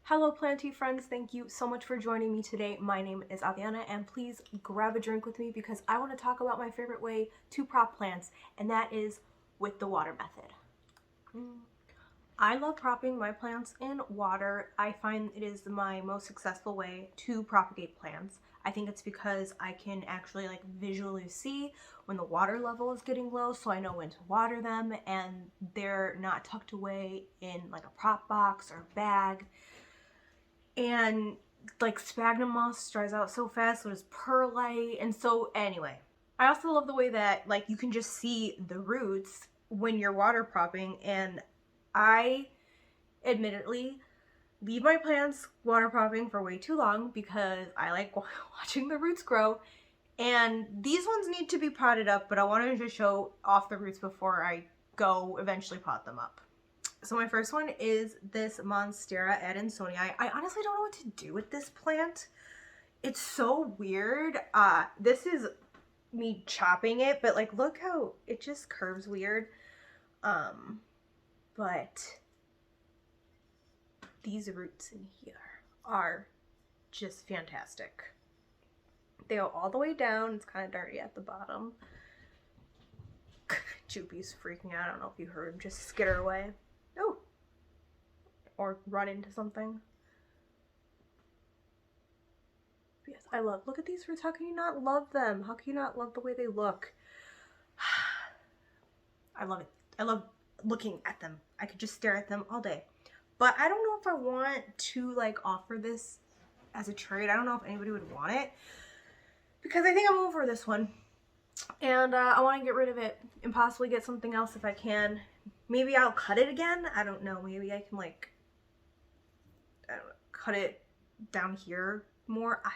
Hello planty friends, thank you so much for joining me today. My name is Adriana and please grab a drink with me because I want to talk about my favorite way to prop plants, and that is with the water method. I love propping my plants in water. I find it is my most successful way to propagate plants. I think it's because I can actually visually see when the water level is getting low, so I know when to water them and they're not tucked away in like a prop box or bag. And sphagnum moss dries out so fast, so does perlite. And so anyway, I also love the way that you can just see the roots when you're water propping, and I admittedly leave my plants water propping for way too long because I like watching the roots grow. And these ones need to be potted up, but I wanted to show off the roots before I go eventually pot them up. So my first one is this Monstera adansonii. I honestly don't know what to do with this plant. It's so weird. This is me chopping it, but look how it just curves weird. But these roots in here are just fantastic. They go all the way down. It's kind of dirty at the bottom. Joopy's freaking out. I don't know if you heard him just skitter away. Oh, or run into something. Yes, I love, look at these roots. How can you not love them? How can you not love the way they look? I love it. I love looking at them. I could just stare at them all day. But I don't know if I want to offer this as a trade. I don't know if anybody would want it because I think I'm over this one. And I want to get rid of it and possibly get something else if I can. Maybe I'll cut it again. I don't know. Maybe I can I don't know, cut it down here more. I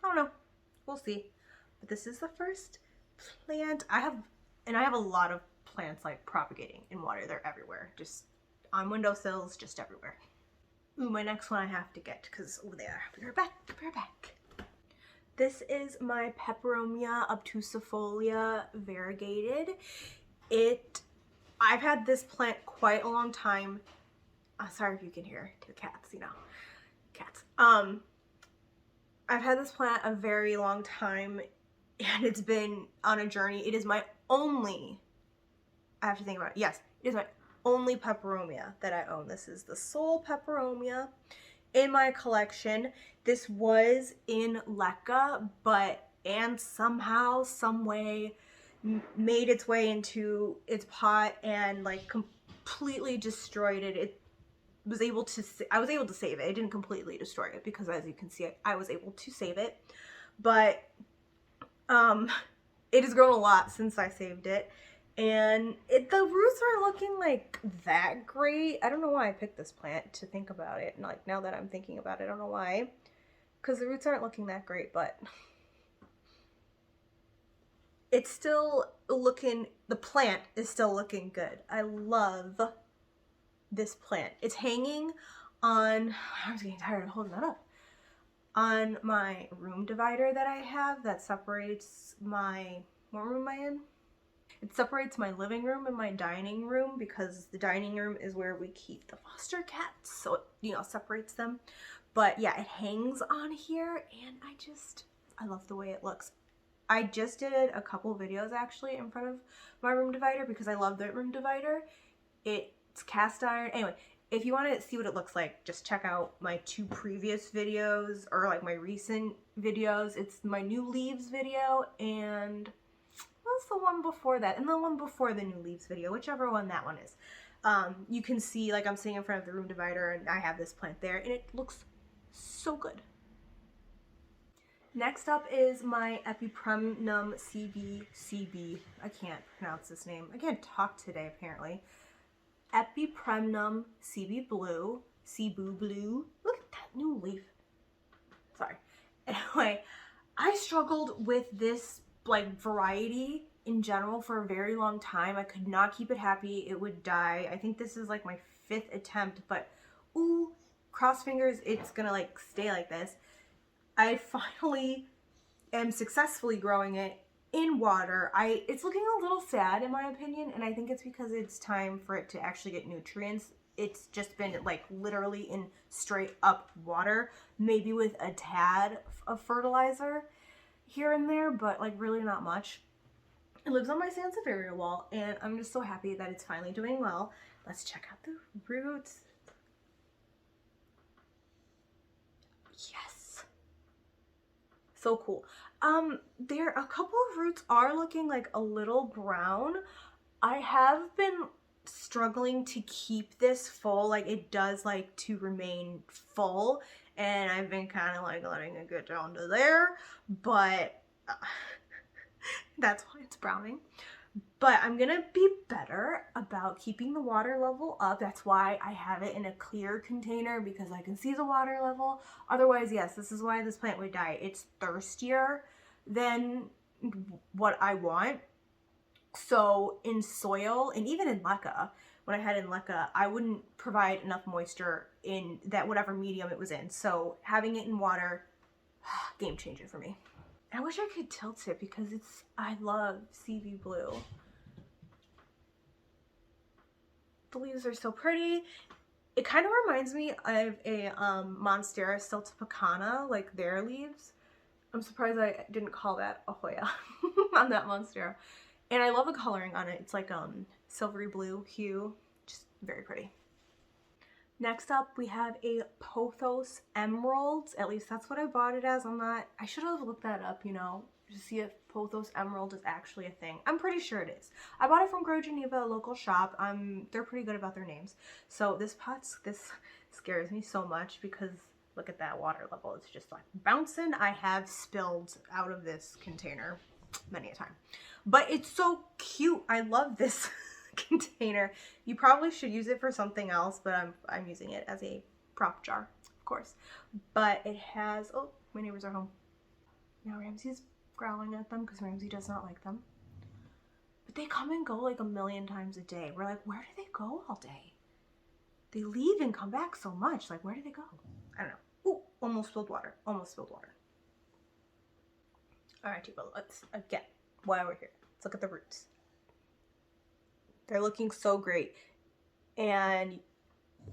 don't know. We'll see. But this is the first plant I have, and I have a lot of plants propagating in water. They're everywhere. Just on windowsills, just everywhere. Ooh, my next one I have to get because over there. We're back. We're back. This is my Pepperomia obtusifolia variegated. I've had this plant quite a long time. Sorry if you can hear the cats, cats. I've had this plant a very long time and it's been on a journey. It is my only, I have to think about it. Yes, it is my only Pepperomia that I own. This is the sole Pepperomia in my collection. This was in Leca, and somehow, some way made its way into its pot and completely destroyed it. I was able to save it. I didn't completely destroy it because, as you can see, I was able to save it. But it has grown a lot since I saved it. And the roots aren't looking that great. I don't know why I picked this plant to think about it. And now that I'm thinking about it, I don't know why. Because the roots aren't looking that great, but it's still looking, the plant is still looking good. I love this plant. It's hanging on, I was getting tired of holding that up, on my room divider that I have that separates my, what room am I in? It separates my living room and my dining room because the dining room is where we keep the foster cats, so it separates them. But yeah, it hangs on here and I love the way it looks. I just did a couple videos actually in front of my room divider because I love the room divider. It's cast iron. Anyway, if you want to see what it looks like, just check out my 2 previous videos or my recent videos. It's my new leaves video and what's the one before that? And the one before the new leaves video, whichever one that one is. You can see I'm sitting in front of the room divider and I have this plant there and it looks so good. Next up is my Epipremnum CB. I can't pronounce this name. I can't talk today apparently. Epipremnum CB Blue. Cebu Blue. Look at that new leaf. Sorry. Anyway, I struggled with this variety in general for a very long time. I could not keep it happy. It would die. I think this is my 5th attempt, but ooh, cross fingers, it's gonna stay like this. I finally am successfully growing it in water. It's looking a little sad in my opinion, and I think it's because it's time for it to actually get nutrients it's just been like literally in straight up water, maybe with a tad of fertilizer here and there, but like really not much. It lives on my Sansevieria wall, and I'm just so happy that it's finally doing well. Let's check out the roots. Yes. So cool. There, a couple of roots are looking like a little brown. I have been struggling to keep this full, like it does like to remain full, and I've been kind of like letting it get down to there, but that's why it's browning. But I'm gonna be better about keeping the water level up. That's why I have it in a clear container, because I can see the water level. Otherwise, yes, this is why this plant would die. It's thirstier than what I want. So in soil, and even in leca, when I had in leca, I wouldn't provide enough moisture in that whatever medium it was in. So having it in water, game changer for me. I wish I could tilt it because I love Cebu Blue. The leaves are so pretty. It kind of reminds me of a Monstera stiltopicana, like their leaves. I'm surprised I didn't call that a Hoya on that Monstera. And I love the coloring on it. It's like silvery blue hue, just very pretty. Next up, we have a Pothos Emerald. At least that's what I bought it as. I should have looked that up, you know, to see if Pothos Emerald is actually a thing. I'm pretty sure it is. I bought it from Grow Geneva, a local shop. They're pretty good about their names. So this scares me so much because look at that water level. It's just like bouncing. I have spilled out of this container many a time. But it's so cute. I love this container. You probably should use it for something else, but I'm using it as a prop jar, of course. But it has, oh, my neighbors are home. Now Ramsey's growling at them because Ramsey does not like them. But they come and go like a million times a day. We're like, where do they go all day? They leave and come back so much. Like, where do they go? I don't know. Ooh, almost spilled water. Almost spilled water. All right, people, let's, again, while we're here, let's look at the roots. They're looking so great. And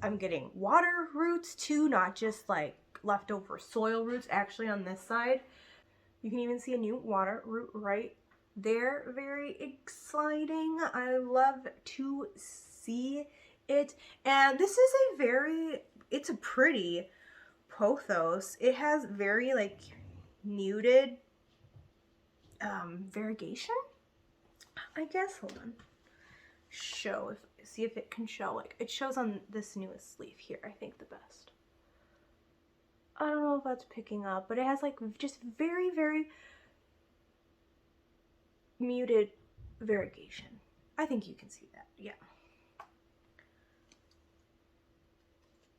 I'm getting water roots too, not just like leftover soil roots. Actually, on this side, you can even see a new water root right there. Very exciting. I love to see it. And this is it's a pretty Pothos. It has very like muted variegation, I guess. Hold on. See if it can show. Like it shows on this newest leaf here, I think the best. I don't know if that's picking up, but it has like just very, very muted variegation. I think you can see that. Yeah.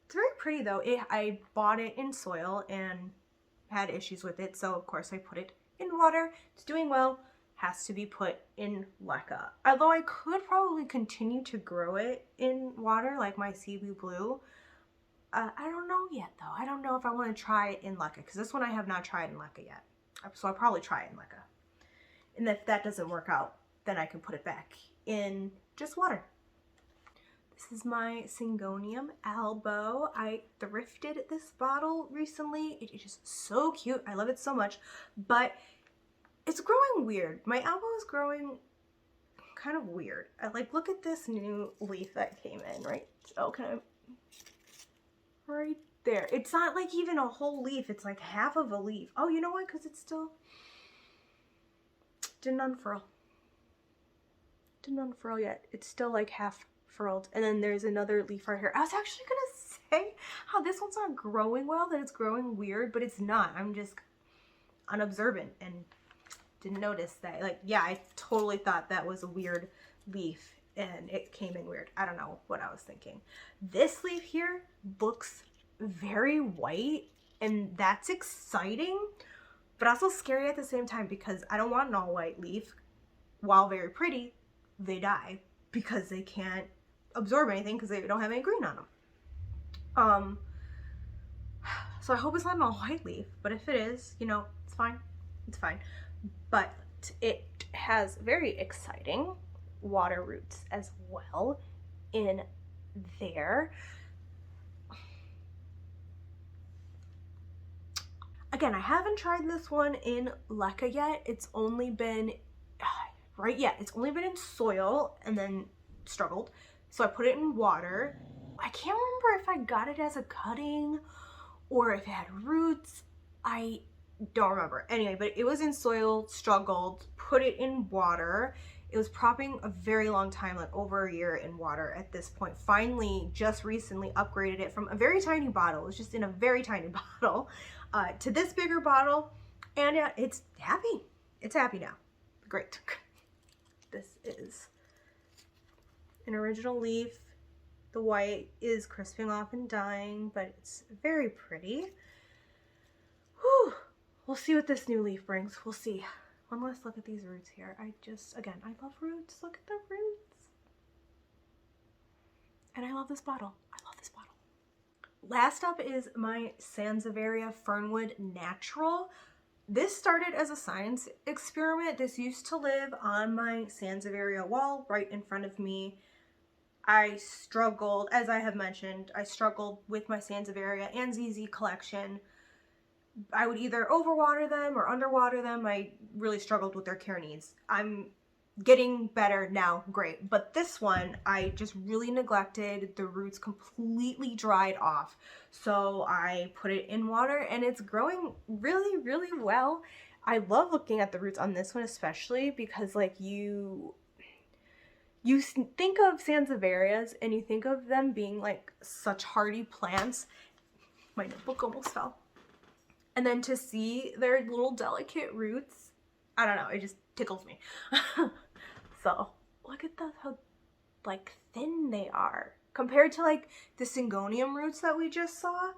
It's very pretty though. I bought it in soil and had issues with it, so of course I put it in water. It's doing well. Has to be put in leca. Although I could probably continue to grow it in water like my Cebu Blue. I don't know yet though. I don't know if I want to try it in leca because this one I have not tried in leca yet. So I'll probably try it in leca. And if that doesn't work out, then I can put it back in just water. This is my Syngonium albo. I thrifted this bottle recently. It is just so cute. I love it so much. But it's growing weird. My albo is growing kind of weird. Look at this new leaf that came in, right? Oh, can I? Right there. It's not like even a whole leaf. It's like half of a leaf. Oh, you know what? Because it's still didn't unfurl. Didn't unfurl yet. It's still like half furled. And then there's another leaf right here. I was actually gonna say how this one's not growing well, that it's growing weird, but it's not. I'm just unobservant and didn't notice that. Like, yeah, I totally thought that was a weird leaf and it came in weird. I don't know what I was thinking. This leaf here looks very white, and that's exciting, but also scary at the same time because I don't want an all white leaf. While very pretty, they die because they can't absorb anything because they don't have any green on them. So I hope it's not an all white leaf, but if it is, you know, it's fine. It's fine. But it has very exciting water roots as well in there. Again, I haven't tried this one in leca yet. It's only been, it's only been in soil and then struggled. So I put it in water. I can't remember if I got it as a cutting or if it had roots. I don't remember. Anyway, but it was in soil, struggled, put it in water. It was propping a very long time, like over a year in water at this point. Finally, just recently upgraded it from a very tiny bottle. It was just in a very tiny bottle to this bigger bottle. And it's happy. It's happy now. Great. This is an original leaf. The white is crisping off and dying, but it's very pretty. Whew. We'll see what this new leaf brings. We'll see. One last look at these roots here. Again, I love roots. Look at the roots. And I love this bottle. I love this bottle. Last up is my Sansevieria Fernwood Natural. This started as a science experiment. This used to live on my Sansevieria wall right in front of me. I struggled, as I have mentioned, I struggled with my Sansevieria and ZZ collection. I would either overwater them or underwater them. I really struggled with their care needs. I'm getting better now, great. But this one, I just really neglected. The roots completely dried off. So I put it in water and it's growing really, really well. I love looking at the roots on this one especially because like you think of Sansevierias and you think of them being like such hardy plants. My notebook almost fell. And then to see their little delicate roots, I don't know, it just tickles me. So look at how like thin they are compared to like the Syngonium roots that we just saw.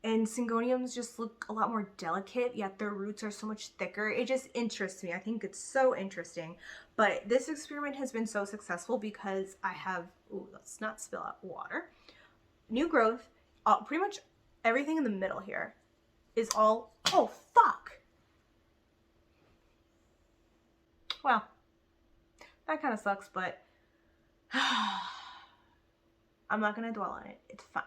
And Syngoniums just look a lot more delicate, yet their roots are so much thicker. It just interests me. I think it's so interesting. But this experiment has been so successful because I have, ooh, let's not spill out water. New growth, pretty much everything in the middle here is all, oh, fuck. Well, that kind of sucks, but I'm not going to dwell on it. It's fine.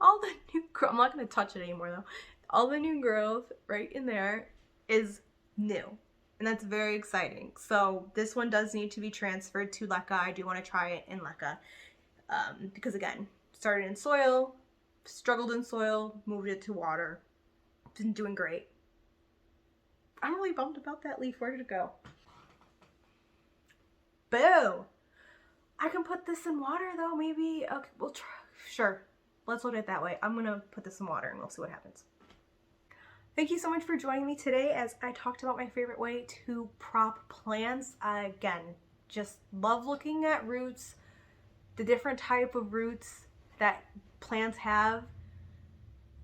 All the new growth, I'm not going to touch it anymore though. All the new growth right in there is new. And that's very exciting. So this one does need to be transferred to leca. I do want to try it in leca. Because again, started in soil, struggled in soil, moved it to water. Been doing great. I'm really bummed about that leaf. Where did it go? Boo! I can put this in water though, maybe. Okay, we'll try. Sure. Let's look at it that way. I'm gonna put this in water and we'll see what happens. Thank you so much for joining me today as I talked about my favorite way to prop plants. Again, just love looking at roots, the different type of roots that plants have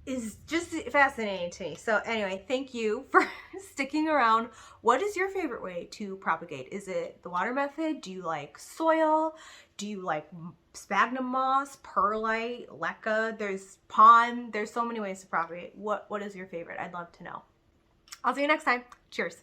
is just fascinating to me. So anyway, thank you for sticking around. What is your favorite way to propagate? Is it the water method? Do you like soil? Do you like sphagnum moss, perlite, leca? There's pond. There's so many ways to propagate. What is your favorite? I'd love to know. I'll see you next time. Cheers.